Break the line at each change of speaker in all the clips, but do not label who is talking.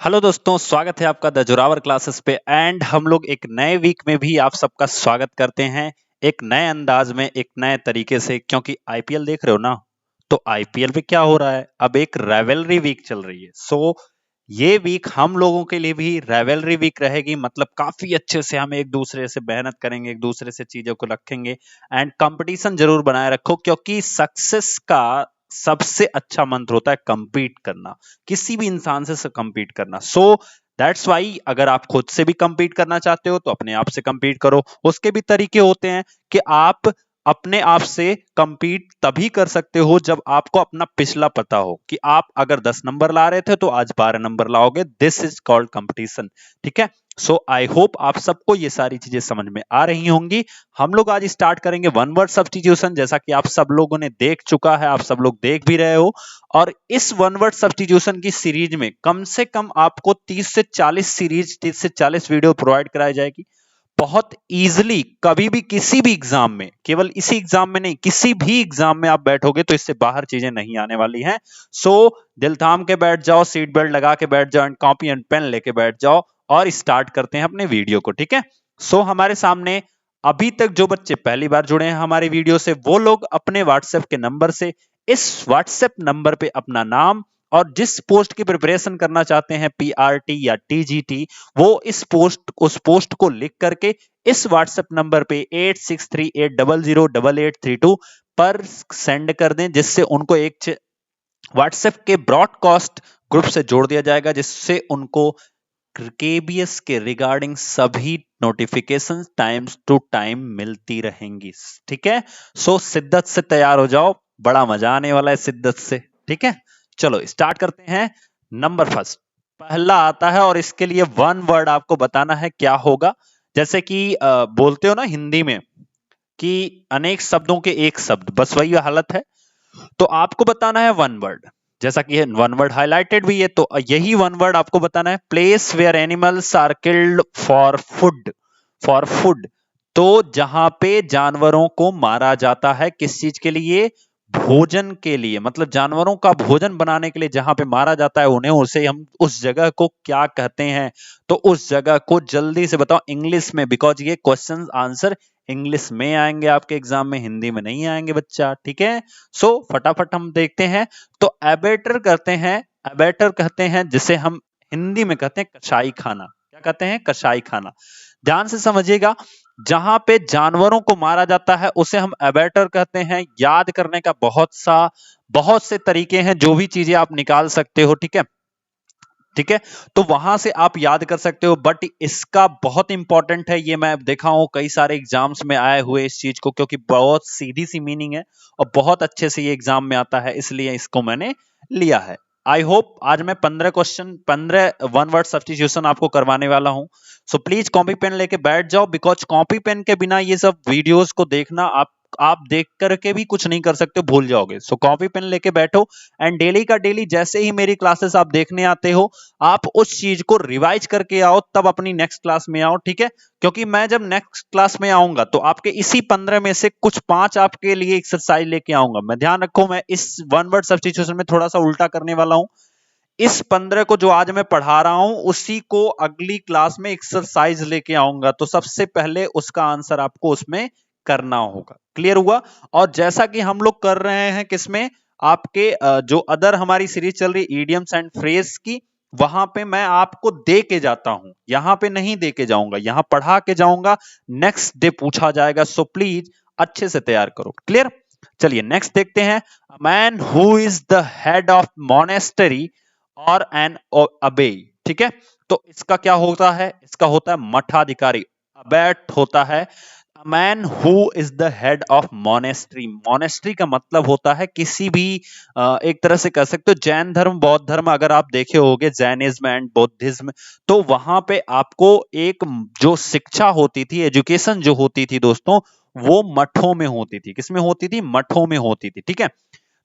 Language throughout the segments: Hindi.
हेलो दोस्तों, स्वागत है आपका द जोरावर क्लासेस पे। एंड हम लोग एक नए वीक में भी आप सबका स्वागत करते हैं, एक नए अंदाज में, एक नए तरीके से। क्योंकि आईपीएल देख रहे हो ना, तो आईपीएल में क्या हो रहा है, अब एक राइवलरी वीक चल रही है। सो ये वीक हम लोगों के लिए भी राइवलरी वीक रहेगी। मतलब काफी अच्छे से हम एक दूसरे से मेहनत करेंगे, एक दूसरे से चीजों को रखेंगे एंड कंपटीशन जरूर बनाए रखो, क्योंकि सक्सेस का सबसे अच्छा मंत्र होता है compete करना, किसी भी इंसान से compete करना। सो दैट्स वाई अगर आप खुद से भी compete करना चाहते हो तो अपने आप से compete करो। उसके भी तरीके होते हैं कि आप अपने आप से compete तभी कर सकते हो जब आपको अपना पिछला पता हो कि आप अगर 10 नंबर ला रहे थे तो आज 12 नंबर लाओगे। This is called competition. ठीक है। सो आई होप आप सबको ये सारी चीजें समझ में आ रही होंगी। हम लोग आज स्टार्ट करेंगे वन वर्ड सब्स्टिट्यूशन, जैसा कि आप सब लोगों ने देख चुका है, आप सब लोग देख भी रहे हो। और इस वन वर्ड सब्स्टिट्यूशन की सीरीज में कम से कम आपको 30 से 40 वीडियो प्रोवाइड कराई जाएगी। बहुत इजीली कभी भी किसी भी एग्जाम में, केवल इसी एग्जाम में नहीं, किसी भी एग्जाम में आप बैठोगे तो इससे बाहर चीजें नहीं आने वाली हैं। सो दिल थाम के बैठ जाओ, सीट बेल्ट लगा के बैठ जाओ एंड कॉपी एंड पेन लेके बैठ जाओ और स्टार्ट करते हैं अपने वीडियो को। ठीक है। सो हमारे सामने अभी तक जो बच्चे पहली बार जुड़े हैं हमारी वीडियो से, वो लोग अपने व्हाट्सएप के नंबर से, इस व्हाट्सएप नंबर पे अपना नाम और जिस पोस्ट की प्रिपरेशन करना चाहते हैं, पीआरटी या टीजीटी, वो उस पोस्ट को लिख करके इस व्हाट्सएप नंबर पे 8638008832 पर सेंड कर दें, जिससे उनको एक व्हाट्सएप के ब्रॉडकास्ट ग्रुप से जोड़ दिया जाएगा, जिससे उनको केबीएस के रिगार्डिंग सभी नोटिफिकेशन टाइम्स टू टाइम मिलती रहेंगी। ठीक है। सो शिद्दत से तैयार हो जाओ, बड़ा मजा आने वाला है शिद्दत से। ठीक है, चलो स्टार्ट करते हैं। नंबर फर्स्ट पहला आता है और इसके लिए वन वर्ड आपको बताना है क्या होगा। जैसे कि बोलते हो ना हिंदी में कि अनेक शब्दों के एक शब्द, बस वही हालत है। तो आपको बताना है वन वर्ड, जैसा कि वन वर्ड हाईलाइटेड भी है, तो यही वन वर्ड आपको बताना है। Place where animals are killed for food. For food, तो जहां पे जानवरों को मारा जाता है, किस चीज के लिए? भोजन के लिए। मतलब जानवरों का भोजन बनाने के लिए जहां पे मारा जाता है उन्हें, उसे हम उस जगह को क्या कहते हैं? तो उस जगह को जल्दी से बताओ इंग्लिश में, बिकॉज ये क्वेश्चन आंसर इंग्लिश में आएंगे आपके एग्जाम में, हिंदी में नहीं आएंगे बच्चा। ठीक है। सो फटाफट हम देखते हैं। तो एबेटर करते हैं, एबेटर कहते हैं जिसे हम हिंदी में कहते हैं कसाई खाना। क्या कहते हैं? कसाई खाना। ध्यान से समझिएगा, जहां पे जानवरों को मारा जाता है उसे हम एबेटर कहते हैं। याद करने का बहुत से तरीके हैं, जो भी चीजें आप निकाल सकते हो। ठीक है। ठीक है, तो वहां से आप याद कर सकते हो, बट इसका बहुत इंपॉर्टेंट है। ये मैं देखा हूं कई सारे एग्जाम्स में आए हुए इस चीज को, क्योंकि बहुत सीधी सी मीनिंग है और बहुत अच्छे से ये एग्जाम में आता है, इसलिए इसको मैंने लिया है। आई होप आज मैं 15 वन वर्ड सब्स्टिट्यूशन आपको करवाने वाला हूं। सो प्लीज कॉपी पेन लेके बैठ जाओ, बिकॉज कॉपी पेन के बिना ये सब वीडियोस को देखना आप देख करके भी कुछ नहीं कर सकते, भूल जाओगे। सो कॉपी पेन लेके बैठो एंड डेली का डेली जैसे ही मेरी क्लासेस आप देखने आते हो, आप उस चीज को रिवाइज करके आओ, तब अपनी नेक्स्ट क्लास में आओ। ठीक है। क्योंकि मैं जब नेक्स्ट क्लास में आऊंगा तो आपके इसी 15 में से कुछ 5 आपके लिए एक्सरसाइज लेके आऊंगा। मैं ध्यान रखो, मैं इस वन वर्ड सब्स्टिट्यूशन में थोड़ा सा उल्टा करने वाला हूं। इस 15 को जो आज मैं पढ़ा रहा हूं, उसी को अगली क्लास में एक्सरसाइज लेके आऊंगा, तो सबसे पहले उसका आंसर आपको उसमें करना होगा। क्लियर हुआ? और जैसा कि हम लोग कर रहे हैं किसमें, आपके जो अदर हमारी सीरीज चल रही इडियम्स एंड फ्रेज की, वहां पे मैं आपको दे के जाता हूं, यहां पे नहीं दे के जाऊंगा, यहां पढ़ा के जाऊंगा, नेक्स्ट डे पूछा जाएगा। सो प्लीज अच्छे से तैयार करो। क्लियर? चलिए नेक्स्ट देखते हैं। Man who is the head of monastery और एन अबे। ठीक है, तो इसका क्या होता है? इसका होता है मठाधिकारी, अबैट होता है। Man who is the head of monastery. Monastery का मतलब होता है किसी भी एक तरह से कह सकते हो जैन धर्म, बौद्ध धर्म, अगर आप देखे होंगे जैनिज्म एंड बौद्धिज्म, तो वहां पे आपको एक जो शिक्षा होती थी, एजुकेशन जो होती थी दोस्तों, वो मठों में होती थी। किसमें होती थी? मठों में होती थी। ठीक है।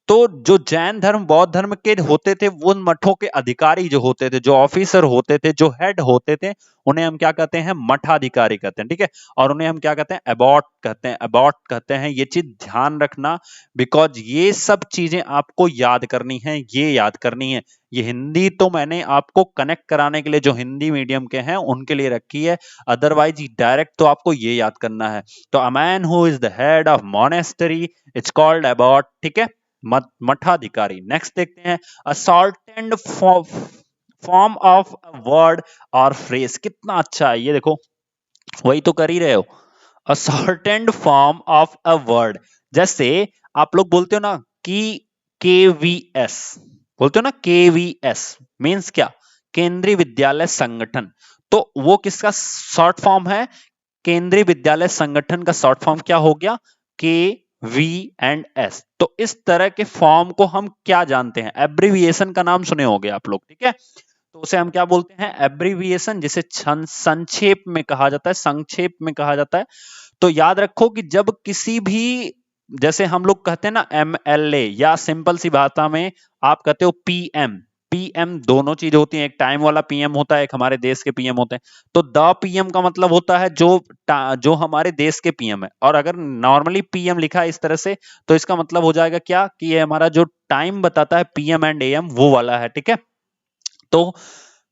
तो जो जैन धर्म बौद्ध धर्म के होते थे, वो उन मठों के अधिकारी जो होते थे, जो ऑफिसर होते थे, जो हेड होते थे, उन्हें हम क्या कहते हैं, मठाधिकारी कहते हैं, ठीक है। और उन्हें हम क्या कहते हैं, एबॉट कहते हैं, एबॉट कहते हैं। ये चीज ध्यान रखना, बिकॉज ये सब चीजें आपको याद करनी है, ये याद करनी है। ये हिंदी तो मैंने आपको कनेक्ट कराने के लिए जो हिंदी मीडियम के हैं उनके लिए रखी है, अदरवाइज डायरेक्ट तो आपको ये याद करना है। तो a man who is the head of monastery, it's called abbot, ठीक है, मठाधिकारी। नेक्स्ट देखते हैं, a shortened form of a word और फ्रेज। कितना अच्छा है ये, देखो वही तो कर ही रहे हो, a shortened form of a word. जैसे आप लोग बोलते हो ना कि केवीएस, बोलते हो ना केवीएस मींस क्या, केंद्रीय विद्यालय संगठन। तो वो किसका शॉर्ट फॉर्म है, केंद्रीय विद्यालय संगठन का शॉर्ट फॉर्म क्या हो गया, के वी एंड एस। तो इस तरह के फॉर्म को हम क्या जानते हैं, एब्रीविएशन का नाम सुने होंगे आप लोग, ठीक है। तो उसे हम क्या बोलते हैं, एब्रीविएशन, जिसे संक्षेप में कहा जाता है, संक्षेप में कहा जाता है। तो याद रखो कि जब किसी भी, जैसे हम लोग कहते हैं ना एमएलए, या सिंपल सी भाषा में आप कहते हो पीएम, पीएम दोनों चीज होती है, एक टाइम वाला पीएम होता है, एक हमारे देश के पीएम होते हैं। तो द पीएम का मतलब होता है जो हमारे देश के पीएम है, और अगर नॉर्मली पीएम लिखा है इस तरह से, तो इसका मतलब हो जाएगा क्या, कि ये हमारा जो टाइम बताता है पीएम एंड एएम वो वाला है, ठीक है। तो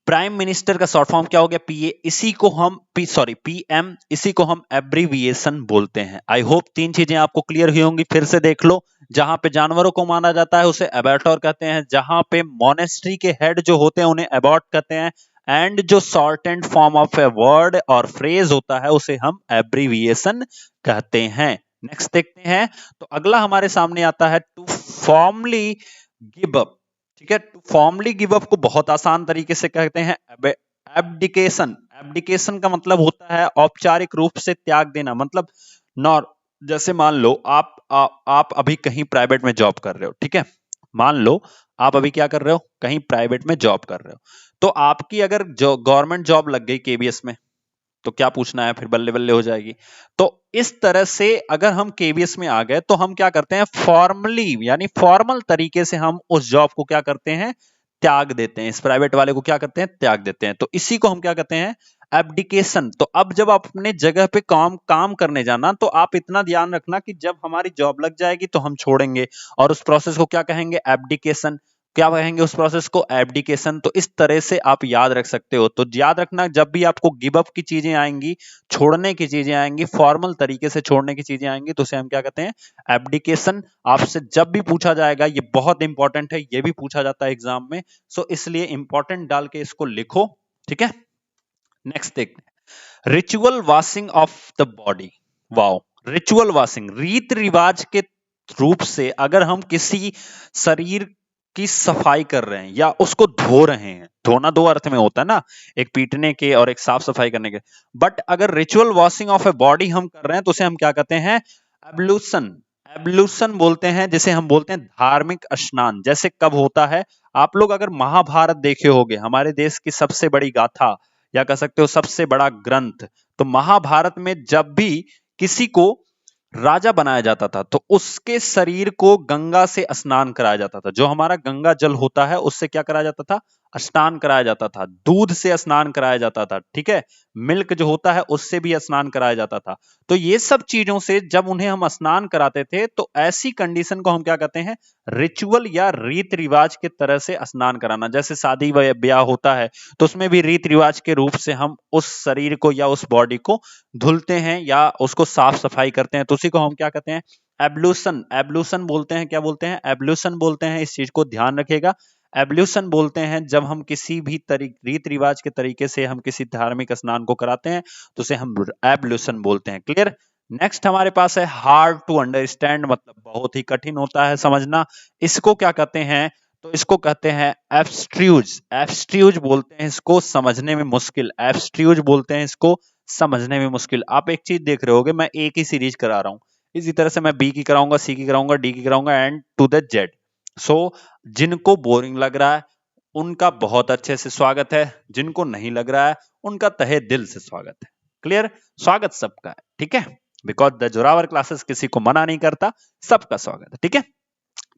प्राइम मिनिस्टर का शॉर्ट फॉर्म क्या हो गया, पीए। इसी को हम पीएम, इसी को हम एब्रीविएशन बोलते हैं। आई होप तीन चीजें आपको क्लियर हुई होंगी। फिर से देख लो, जहां पे जानवरों को माना जाता है उसे एबैटोर कहते हैं, जहां पे मोनेस्ट्री के हेड जो होते हैं उन्हें एबॉट कहते हैं, एंड जो short and form of a word और फ्रेज होता है उसे हम एब्रीविएशन कहते हैं। नेक्स्ट देखते हैं, तो अगला हमारे सामने आता है टू फॉर्मली गिव अप, ठीक है। टू फॉर्मली गिव अप को बहुत आसान तरीके से कहते हैं एब्डिकेशन। एब्डिकेशन का मतलब होता है औपचारिक रूप से त्याग देना, मतलब नॉर जैसे मान लो आप अभी कहीं प्राइवेट में जॉब कर रहे हो, ठीक है। मान लो आप अभी क्या कर रहे हो, कहीं प्राइवेट में जॉब कर रहे हो। तो आपकी अगर जो गवर्नमेंट जॉब लग गई केबीएस में, तो क्या पूछना है, फिर बल्ले बल्ले हो जाएगी। तो इस तरह से अगर हम केबीएस में आ गए, तो हम क्या करते हैं, फॉर्मली यानी फॉर्मल तरीके से हम उस जॉब को क्या करते हैं, त्याग देते हैं। इस प्राइवेट वाले को क्या करते हैं, त्याग देते हैं। तो इसी को हम क्या कहते हैं, एब्डिकेशन। तो अब जब आप अपने जगह पे काम काम करने जाना, तो आप इतना ध्यान रखना कि जब हमारी जॉब लग जाएगी तो हम छोड़ेंगे, और उस प्रोसेस को क्या कहेंगे, एब्डिकेशन। क्या कहेंगे उस प्रोसेस को, एब्डिकेशन। तो इस तरह से आप याद रख सकते हो। तो याद रखना, जब भी आपको गिव अप की चीजें आएंगी, छोड़ने की चीजें आएंगी, फॉर्मल तरीके से छोड़ने की चीजें आएंगी, तो उसे हम क्या कहते हैं, एब्डिकेशन। आपसे जब भी पूछा जाएगा, ये बहुत इंपॉर्टेंट है, ये भी पूछा जाता है एग्जाम में, सो इसलिए इंपॉर्टेंट डाल के इसको लिखो, ठीक है। नेक्स्ट देखते हैं, ritual washing of the body. Wow, ritual washing, रीत रिवाज के रूप से अगर हम किसी शरीर की सफाई कर रहे हैं या उसको धो रहे हैं, धोना दो अर्थ में होता है ना, एक पीटने के और एक साफ सफाई करने के। बट अगर ritual washing of a body हम कर रहे हैं, तो उसे हम क्या कहते हैं, एब्लूशन। एब्लूशन बोलते हैं, जिसे हम बोलते हैं धार्मिक स्नान। जैसे कब होता है, आप लोग अगर महाभारत देखे होंगे, हमारे देश की सबसे बड़ी गाथा, या कह सकते हो सबसे बड़ा ग्रंथ। तो महाभारत में जब भी किसी को राजा बनाया जाता था, तो उसके शरीर को गंगा से स्नान कराया जाता था। जो हमारा गंगा जल होता है, उससे क्या कराया जाता था, स्नान कराया जाता था। दूध से स्नान कराया जाता था, ठीक है। मिल्क जो होता है उससे भी स्नान कराया जाता था। तो ये सब चीजों से जब उन्हें हम स्नान कराते थे, तो ऐसी कंडीशन को हम क्या कहते हैं, रिचुअल या रीत रिवाज के तरह से स्नान कराना। जैसे शादी ब्याह होता है, तो उसमें भी रीत रिवाज के रूप से हम उस शरीर को या उस बॉडी को धुलते हैं या उसको साफ सफाई करते हैं। तो उसी को हम क्या कहते हैं, एब्लूशन। एब्लूशन बोलते हैं, क्या बोलते हैं, एब्लूशन बोलते हैं। इस चीज को ध्यान रखिएगा, एब्ल्यूशन बोलते हैं जब हम किसी भी रीत रिवाज के तरीके से हम किसी धार्मिक स्नान को कराते हैं, तो उसे हम एब्ल्यूशन बोलते हैं। क्लियर। नेक्स्ट हमारे पास है हार्ड टू अंडरस्टैंड, मतलब बहुत ही कठिन होता है समझना। इसको क्या कहते हैं, तो इसको कहते हैं एब्स्ट्रूज। एब्स्ट्रूज बोलते हैं इसको, समझने में मुश्किल। एब्स्ट्रूज बोलते हैं इसको, समझने में मुश्किल। आप एक चीज देख रहे होगे, मैं ए की सीरीज करा रहा हूं, इसी तरह से मैं बी की कराऊंगा, सी की कराऊंगा, डी की कराऊंगा, एंड टू द जेड। सो जिनको बोरिंग लग रहा है उनका बहुत अच्छे से स्वागत है, जिनको नहीं लग रहा है उनका तहे दिल से स्वागत है। क्लियर, स्वागत सबका है, ठीक है। बिकॉज द जोरावर क्लासेस किसी को मना नहीं करता, सबका स्वागत है, ठीक है।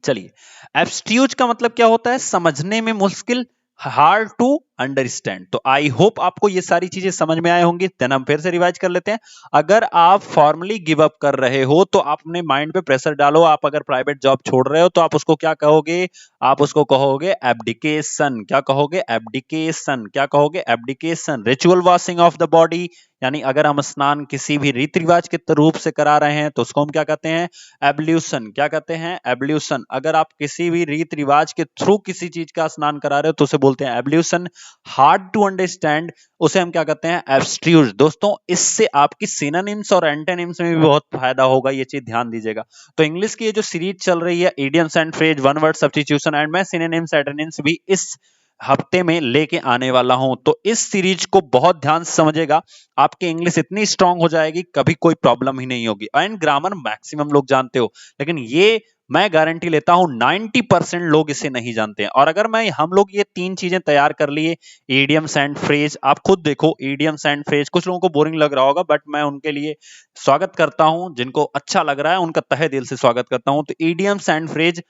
चलिए, एब्स्ट्यूज का मतलब क्या होता है? समझने में मुश्किल, हार्ड टू अंडरस्टैंड। तो आई होप आपको ये सारी चीजें समझ में आए होंगी। देन हम फिर से रिवाइज कर लेते हैं। अगर आप फॉर्मली गिव अप कर रहे हो तो आप अपने माइंड पे प्रेशर डालो। आप अगर प्राइवेट जॉब छोड़ रहे हो तो आप उसको क्या कहोगे? आप उसको कहोगे एब्डिकेशन। क्या कहोगे? एब्डिकेशन। क्या कहोगे? Abdication. Ritual washing of the body, यानी अगर हम स्नान किसी भी रीति रिवाज के रूप से करा रहे हैं तो उसको हम क्या कहते हैं? एब्ल्यूशन। क्या कहते हैं? एब्ल्यूशन। अगर आप किसी भी रीति रिवाज के थ्रू किसी चीज का स्नान करा रहे हो तो उसे बोलते हैं एब्ल्यूशन। हार्ड टू अंडरस्टैंड, उसे हम क्या कहते हैं? एब्स्ट्यूज। दोस्तों, इससे आपकी सिनोनिम्स और एंटोनिम्स में भी बहुत फायदा होगा, ये चीज ध्यान दीजिएगा। तो इंग्लिश की ये जो सीरीज चल रही है, idioms and phrase, one word substitution and मैं सिनोनिम्स एंटोनिम्स भी इस हफ्ते में लेके आने वाला हूं। तो इस सीरीज को बहुत ध्यान से समझेगा, आपकी इंग्लिश इतनी स्ट्रांग हो जाएगी, कभी कोई प्रॉब्लम ही नहीं होगी। एंड ग्रामर मैक्सिमम लोग जानते हो, लेकिन ये मैं गारंटी लेता हूं 90% लोग इसे नहीं जानते हैं। और अगर हम लोग ये तीन चीजें तैयार कर लिए, इडियम्स एंड फ्रेज, आप खुद देखो इडियम्स एंड फ्रेज, कुछ लोगों को बोरिंग लग रहा होगा, बट मैं उनके लिए स्वागत करता हूं। जिनको अच्छा लग रहा है उनका तहे दिल से स्वागत करता हूं। तो इडियम्स एंड फ्रेज,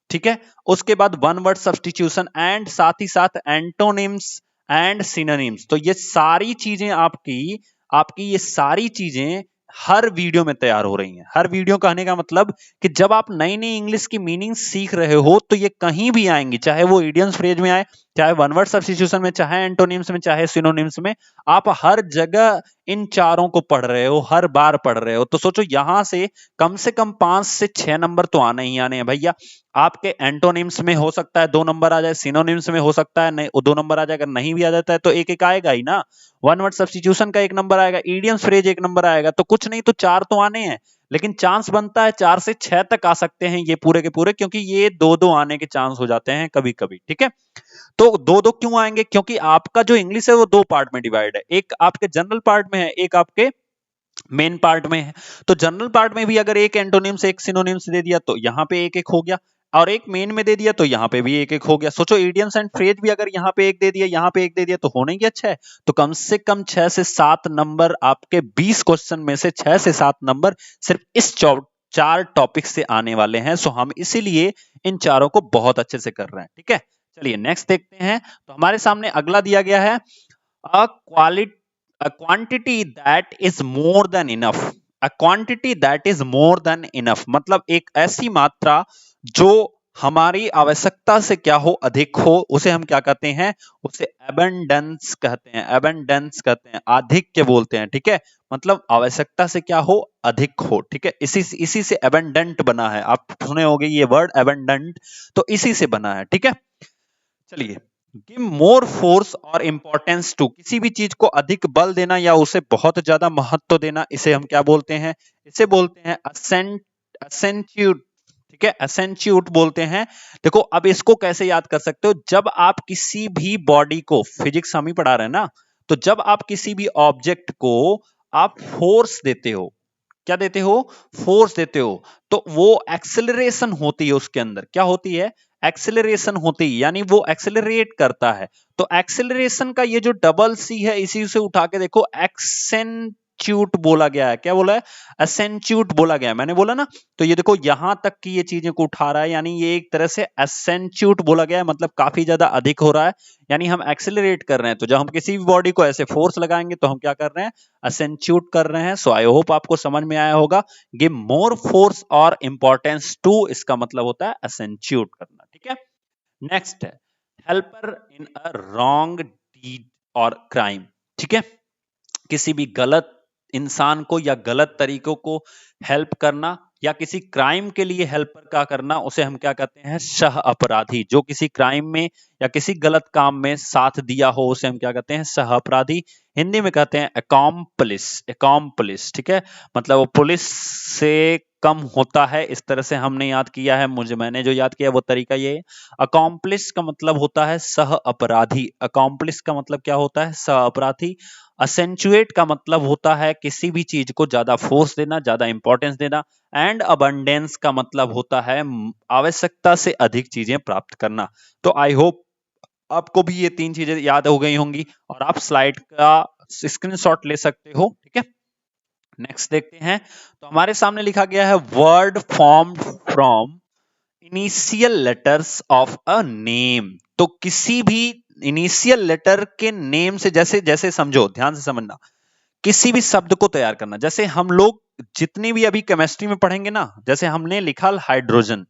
ठीक है। उसके बाद वन वर्ड सब्स्टिट्यूशन एंड साथ ही साथ एंटोनिम्स एंड सिनोनिम्स। तो ये सारी चीजें आपकी आपकी ये सारी चीजें हर वीडियो में तैयार हो रही हैं। हर वीडियो कहने का मतलब कि जब आप नई नई इंग्लिश की मीनिंग सीख रहे हो तो ये कहीं भी आएंगी, चाहे वो इडियम्स फ्रेज में आए, चाहे वन वर्ड सब्स्टिट्यूशन में, चाहे एंटोनिम्स में, चाहे सिनोनिम्स में। आप हर जगह इन चारों को पढ़ रहे हो, हर बार पढ़ रहे हो। तो सोचो, यहां से कम 5 से 6 नंबर तो आने ही आने हैं भैया। आपके एंटोनिम्स में हो सकता है 2 नंबर आ जाए, सिनोनिम्स में हो सकता है नहीं 2 नंबर आ जाए। अगर नहीं भी आ जाता है तो एक एक आएगा ही ना। वन वर्ड सब्स्टिट्यूशन का 1 नंबर आएगा, इडियम्स फ्रेज 1 नंबर आएगा, तो कुछ नहीं तो 4 तो आने हैं। लेकिन चांस बनता है 4 से 6 तक आ सकते हैं ये पूरे के पूरे, क्योंकि ये 2-2 आने के चांस हो जाते हैं कभी कभी, ठीक है। तो 2-2 क्यों आएंगे? क्योंकि आपका जो इंग्लिश है वो 2 पार्ट में डिवाइड है। एक आपके जनरल पार्ट में है, एक आपके मेन पार्ट में है। तो जनरल पार्ट में भी अगर एक एंटोनिम्स एक सिनोनिम्स दे दिया तो यहां पे एक एक हो गया, और एक मेन में दे दिया तो यहां पे भी एक एक हो गया। सोचो, इडियम्स एंड फ्रेज भी अगर यहां पे एक दे दिया, यहां पे एक दे दिया, तो होने की अच्छा है। तो कम से कम 6 से 7 नंबर आपके 20 क्वेश्चन में से 6 से 7 नंबर सिर्फ इस 4 टॉपिक से आने वाले हैं। सो हम इसीलिए इन चारों को बहुत अच्छे से कर रहे हैं, ठीक है। चलिए नेक्स्ट देखते हैं। तो हमारे सामने अगला दिया गया है, a quality a quantity that is more than enough। a quantity that is more than enough मतलब एक ऐसी मात्रा जो हमारी आवश्यकता से क्या हो, अधिक हो, उसे हम क्या कहते हैं? उसे एबंडेंस कहते हैं। एबंडेंस कहते हैं, आधिक्य बोलते हैं, ठीक है। मतलब आवश्यकता से क्या हो, अधिक हो, ठीक है। इसी से एबंडेंट बना है। आप सुने होंगे ये वर्ड एबंडेंट, तो इसी से बना है, ठीक है। चलिए, गिव मोर फोर्स और इंपॉर्टेंस टू, किसी भी चीज को अधिक बल देना या उसे बहुत ज्यादा महत्व देना, इसे हम क्या बोलते हैं? इसे बोलते हैं असेंच्यूट, ठीक है। असेंच्यूट बोलते हैं। देखो, अब इसको कैसे याद कर सकते हो? जब आप किसी भी बॉडी को, फिजिक्स हम ही पढ़ा रहे हैं ना, तो जब आप किसी भी ऑब्जेक्ट को आप फोर्स देते हो, क्या देते हो? फोर्स देते हो, तो वो एक्सेलरेशन होती है, उसके अंदर क्या होती है? एक्सेलरेशन होती है, यानी वो एक्सेलरेट करता है। तो एक्सेलरेशन का ये जो डबल सी है, इसी से उठा के देखो, एक्सेंच्यूट बोला गया है। क्या बोला है? एसेंच्यूट बोला गया है, मैंने बोला ना। तो ये देखो, यहां तक की ये चीजें को उठा रहा है, यानी ये एक तरह से एसेंच्यूट बोला गया है, मतलब काफी ज्यादा अधिक हो रहा है, यानी हम एक्सेलरेट कर रहे हैं। तो जब हम किसी भी बॉडी को ऐसे फोर्स लगाएंगे तो हम क्या कर रहे हैं? असेंच्यूट कर रहे हैं। सो आई होप आपको समझ में आया होगा। गिव मोर फोर्स और इंपॉर्टेंस टू, इसका मतलब होता है असेंच्यूट करना, ठीक है। नेक्स्ट है helper in a wrong deed और क्राइम, ठीक है। किसी भी गलत इंसान को या गलत तरीकों को हेल्प करना, या किसी क्राइम के लिए हेल्पर का करना, उसे हम क्या कहते हैं? सह अपराधी। जो किसी क्राइम में या किसी गलत काम में साथ दिया हो, उसे हम क्या कहते हैं? सह अपराधी। हिंदी में कहते हैं अकॉम्प्लिस। अकॉम्प्लिस, ठीक है। मतलब वो पुलिस से कम होता है, इस तरह से हमने याद किया है। मैंने जो याद किया वो तरीका ये है। अकॉम्प्लिस का मतलब होता है सह अपराधी। अकॉम्प्लिस का मतलब क्या होता है? सह अपराधी। असेंचुएट का मतलब होता है किसी भी चीज को ज्यादा फोर्स देना, ज्यादा इंपॉर्टेंस देना। एंड अबंडेंस का मतलब होता है आवश्यकता से अधिक चीजें प्राप्त करना। तो आई होप आपको भी ये 3 चीजें याद हो गई होंगी, और आप स्लाइड का स्क्रीनशॉट ले सकते हो, ठीक है। नेक्स्ट देखते हैं। तो हमारे सामने लिखा गया है word formed from initial letters of a name. तो किसी भी इनिशियल लेटर के नेम से, जैसे जैसे समझो, ध्यान से समझना, किसी भी शब्द को तैयार करना। जैसे हम लोग जितनी भी अभी केमिस्ट्री में पढ़ेंगे ना, जैसे हमने लिखा हाइड्रोजन,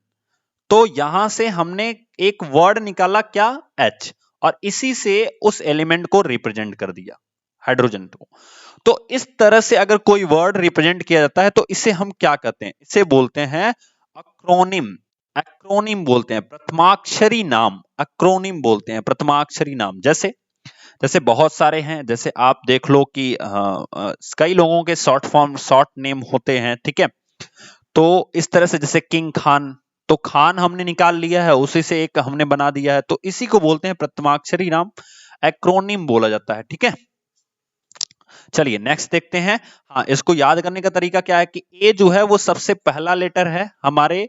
तो यहां से हमने एक वर्ड निकाला क्या, एच, और इसी से उस एलिमेंट को रिप्रेजेंट कर दिया, हाइड्रोजन को। तो इस तरह से अगर कोई वर्ड रिप्रेजेंट किया जाता है तो इसे हम क्या कहते हैं, इसे बोलते हैं अक्रोनिम। एक्रोनिम बोलते हैं, प्रथमाक्षरी नाम, अक्रोनिम बोलते हैं, प्रथमाक्षरी नाम। जैसे जैसे बहुत सारे हैं, जैसे आप देख लो कि कई लोगों के शॉर्ट फॉर्म, शॉर्ट नेम होते हैं, ठीक है। तो इस तरह से जैसे किंग खान, तो खान हमने निकाल लिया है, उसी से एक हमने बना दिया है, तो इसी को बोलते हैं प्रथमाक्षरी नाम, एक्रोनिम बोला जाता है, ठीक है। चलिए नेक्स्ट देखते हैं। हाँ, इसको याद करने का तरीका क्या है कि ए जो है वो सबसे पहला लेटर है हमारे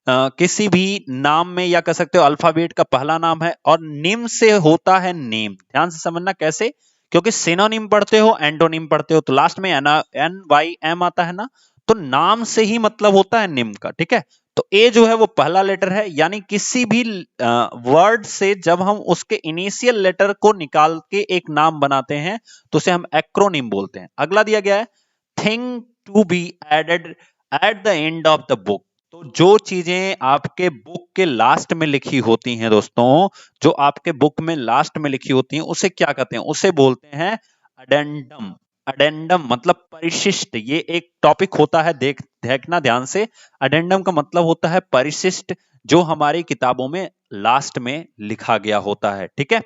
किसी भी नाम में, या कह सकते हो अल्फाबेट का पहला नाम है, और निम से होता है नेम। ध्यान से समझना कैसे, क्योंकि सिनोनिम पढ़ते हो, एंटोनिम पढ़ते हो, तो लास्ट में एन वाई एम आता है ना, तो नाम से ही मतलब होता है निम का, ठीक है। तो ए जो है वो पहला लेटर है, यानी किसी भी वर्ड से जब हम उसके इनिशियल लेटर को निकाल के एक नाम बनाते हैं तो उसे हम एक्रोनिम बोलते हैं। अगला दिया गया है thing to be added at the end of the book. तो जो चीजें आपके बुक के लास्ट में लिखी होती हैं दोस्तों, जो आपके बुक में लास्ट में लिखी होती हैं, उसे क्या कहते हैं, उसे बोलते हैं अडेंडम। अडेंडम मतलब परिशिष्ट। ये एक टॉपिक होता है, देखना ध्यान से। अडेंडम का मतलब होता है परिशिष्ट, जो हमारी किताबों में लास्ट में लिखा गया होता है, ठीक है।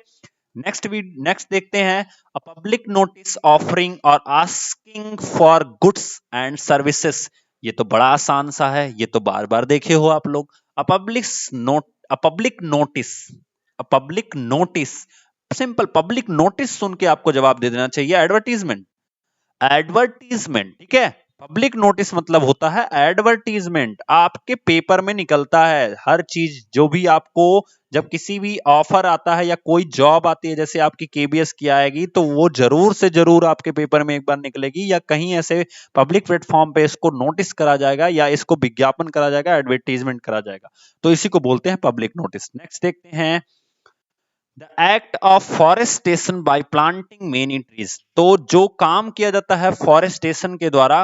नेक्स्ट देखते हैं, अ पब्लिक नोटिस ऑफरिंग और asking for goods and services. ये तो बड़ा आसान सा है, ये तो बार बार देखे हो आप लोग। A public notice, a public notice, simple public notice सुन के आपको जवाब दे देना चाहिए एडवर्टीजमेंट। एडवर्टीजमेंट, ठीक है। पब्लिक नोटिस मतलब होता है एडवर्टीजमेंट। आपके पेपर में निकलता है हर चीज, जो भी आपको, जब किसी भी ऑफर आता है या कोई जॉब आती है, जैसे आपकी केबीएस की आएगी, तो वो जरूर से जरूर आपके पेपर में एक बार निकलेगी, या कहीं ऐसे पब्लिक प्लेटफॉर्म पे इसको नोटिस करा जाएगा, या इसको विज्ञापन करा जाएगा, एडवर्टीजमेंट करा जाएगा, तो इसी को बोलते हैं पब्लिक नोटिस। नेक्स्ट देखते हैं, the act of forestation bye planting many trees. तो जो काम किया जाता है फॉरेस्टेशन के द्वारा,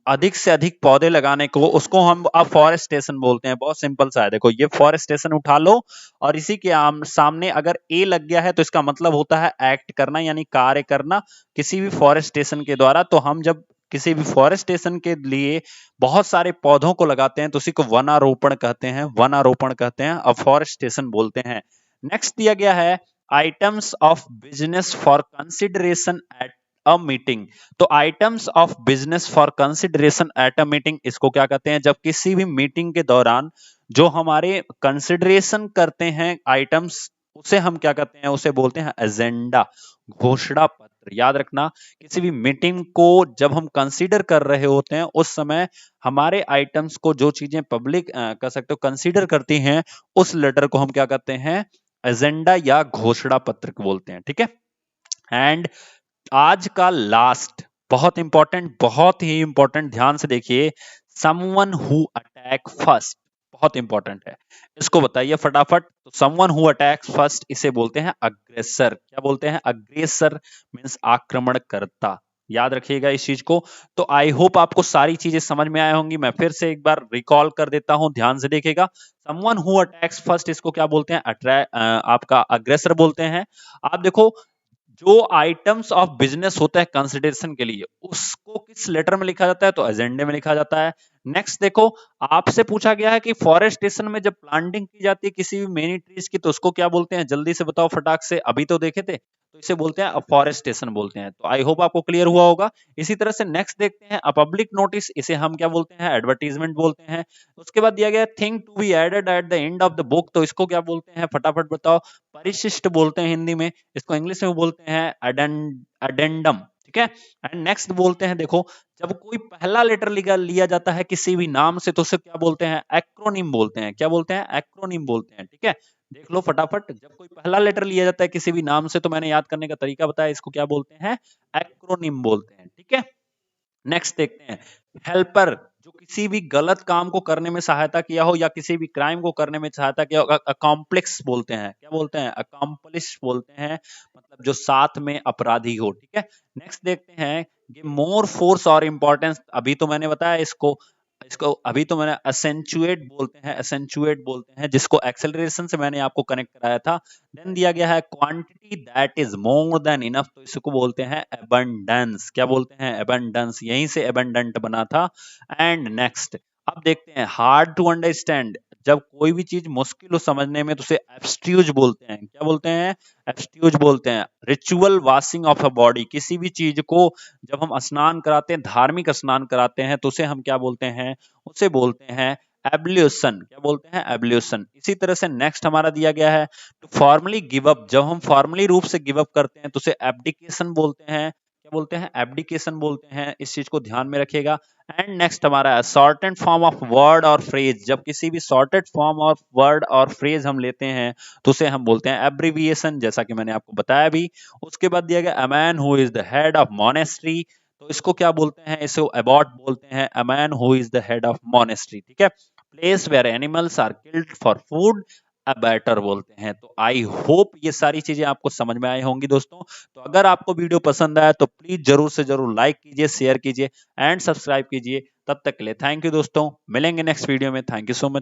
अधिक से अधिक पौधे लगाने को, उसको हम अब फॉरेस्टेशन बोलते हैं। बहुत सिंपल सा है, देखो ये फॉरेस्टेशन उठा लो, और इसी के सामने अगर ए लग गया है तो इसका मतलब होता है एक्ट करना, यानी कार्य करना किसी भी फॉरेस्टेशन के द्वारा। तो हम जब किसी भी फॉरेस्टेशन के लिए बहुत सारे पौधों को लगाते हैं तो उसी को वनारोपण कहते हैं, वनारोपण कहते हैं, अब फॉरेस्टेशन बोलते हैं। नेक्स्ट दिया गया है, items of business for consideration at a meeting. तो items of business for consideration at a meeting, इसको क्या कहते हैं, जब किसी भी मीटिंग के दौरान जो हमारे कंसिडरेशन करते हैं आइटम्स, उसे हम क्या कहते हैं, उसे बोलते हैं एजेंडा, घोषणा पत्र। याद रखना, किसी भी मीटिंग को जब हम कंसीडर कर रहे होते हैं, उस समय हमारे आइटम्स को, जो चीजें पब्लिक कर सकते हो कंसीडर करती हैं, उस लेटर को हम क्या कहते हैं, एजेंडा या घोषणा पत्र बोलते हैं, ठीक है। एंड आज का लास्ट बहुत इंपॉर्टेंट, बहुत ही इंपॉर्टेंट, ध्यान से देखिए, समवन हु अटैक फर्स्ट, बहुत इंपॉर्टेंट है, इसको बताइए फटाफट। तो समवन हु अटैक्स फर्स्ट, इसे बोलते हैं अग्रेसर। क्या बोलते हैं, अग्रेसर मींस आक्रमणकर्ता। याद रखिएगा इस चीज को। तो आई होप आपको सारी चीजें समझ में आए होंगी। मैं फिर से एक बार रिकॉल कर देता हूं, ध्यान से देखिएगा। समवन हु अटैक्स फर्स्ट, इसको क्या बोलते हैं, आपका अग्रेसर बोलते हैं। आप देखो, जो आइटम्स ऑफ बिजनेस होता है कंसिडरेशन के लिए, उसको किस लेटर में लिखा जाता है, तो एजेंडे में लिखा जाता है। नेक्स्ट देखो, आपसे पूछा गया है कि फॉरेस्टेशन में जब प्लांटिंग की जाती है किसी भी मेनी ट्रीज की, तो उसको क्या बोलते हैं, जल्दी से बताओ फटाक से, अभी तो देखे थे। तो इसे बोलते हैं फॉरेस्टेशन बोलते हैं। तो आई होप आपको क्लियर हुआ होगा। इसी तरह से नेक्स्ट देखते हैं, अ पब्लिक नोटिस, इसे हम क्या बोलते हैं, एडवर्टीजमेंट बोलते हैं। उसके बाद दिया गया thing to be added at the end of the book, तो इसको क्या बोलते हैं, फटाफट बताओ। परिशिष्ट बोलते हैं हिंदी में, इसको इंग्लिश में बोलते हैं अडेंडम, ठीक है। एंड नेक्स्ट बोलते हैं, देखो, जब कोई पहला लेटर लिया जाता है किसी भी नाम से, तो उसे क्या बोलते हैं, एक्रोनिम बोलते हैं। क्या बोलते हैं, एक्रोनिम बोलते हैं, ठीक है। देख लो फटाफट, जब कोई पहला लेटर लिया जाता है किसी भी नाम से, तो मैंने याद करने का तरीका बताया, इसको क्या बोलते हैं, एक्रोनिम बोलते हैं, ठीक है। नेक्स्ट देखते हैं, हेल्पर, जो किसी भी गलत काम को करने में सहायता किया हो या किसी भी क्राइम को करने में सहायता किया हो, अकॉम्प्लिक्स बोलते हैं। क्या बोलते हैं? अकॉम्प्लिश बोलते हैं, मतलब जो साथ में अपराधी हो। ठीक है, नेक्स्ट देखते हैं ये मोर फोर्स और इंपॉर्टेंस। अभी तो मैंने बताया इसको इसको अभी तो मैंने असेंचुएट बोलते हैं, असेंचुएट बोलते हैं, जिसको एक्सेलरेशन से मैंने आपको कनेक्ट कराया था। देन दिया गया है quantity that is more than enough, तो इसको बोलते हैं एबंडेंस। क्या बोलते हैं? एबंडेंस, यहीं से एबंडेंट बना था। एंड नेक्स्ट अब देखते हैं हार्ड टू अंडरस्टैंड। जब कोई भी चीज मुश्किल हो समझने में तो उसे एब्स्ट्यूज बोलते हैं। क्या बोलते हैं? एब्स्ट्यूज बोलते हैं। Ritual washing of a body, किसी भी चीज को जब हम स्नान कराते हैं, धार्मिक स्नान कराते हैं, तो उसे हम क्या बोलते हैं? उसे बोलते हैं एब्ल्यूशन। क्या बोलते हैं? एब्ल्यूशन। इसी तरह से नेक्स्ट हमारा दिया गया है टू फॉर्मली गिव अप। जब हम फॉर्मली रूप से गिव अप करते हैं तो उसे एब्डिकेशन बोलते हैं। क्या बोलते हैं? एब्डिकेशन बोलते हैं। इस चीज को ध्यान में रखिएगा। एंड नेक्स्ट हमारा है शॉर्टेड फॉर्म ऑफ वर्ड और फ्रेज। जब किसी भी शॉर्टेड फॉर्म ऑफ वर्ड और फ्रेज हम लेते हैं तो उसे हम बोलते हैं एब्रिविएशन, जैसा कि मैंने आपको बताया भी। उसके बाद दिया गया a man who is the head of monastery, तो इसको क्या बोलते हैं? इसको अबॉट बोलते हैं। A man who is the head of monastery. ठीक है, place where animals are killed for food, abattoir बोलते हैं। तो आई होप ये सारी चीजें आपको समझ में आई होंगी दोस्तों। तो अगर आपको वीडियो पसंद आया तो प्लीज जरूर से जरूर लाइक कीजिए, शेयर कीजिए एंड सब्सक्राइब कीजिए। तब तक के लिए थैंक यू दोस्तों, मिलेंगे नेक्स्ट वीडियो में। Thank you so much.